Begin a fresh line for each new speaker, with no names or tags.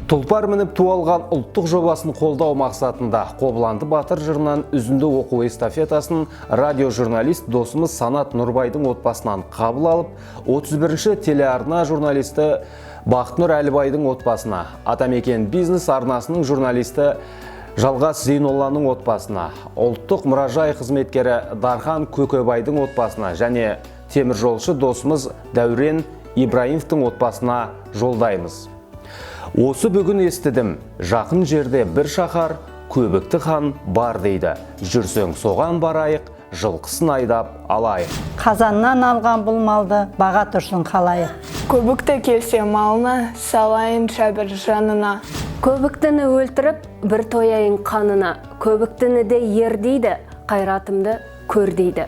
Тұлпар мініп туалған ұлттық жобасын қолдау мақсатында Қобыланды Батыр жырынан үзінді оқу эстафетасын радиожурналист досымыз Санат Нұрбайдың отбасынан қабыл алып, 31-ші телеарна журналисті Бақтнұр Әлібайдың отбасына, Атамекен бизнес арнасының журналисті Жалғас Зейнолланың отбасына, ұлттық мұражай қызметкері Дархан Көкебайдың отбасына және теміржолшы досымыз Дәурен Ибраимовтың отбасына жолдаймыз. Осы бүгін естідім, жақын жерде бір шаһар, көбікті хан бар дейді. Жүрсең соған барайық, жылқысын айдап алайық.
Қазаннан алған бұл малды баға тұрсын қалайық.
Көбікті келсе малына, салайын шәбір жанына.
Көбіктіні өлтіріп, бір тояйын қанына. Көбіктіні де ер дейді, қайратымды көр дейді.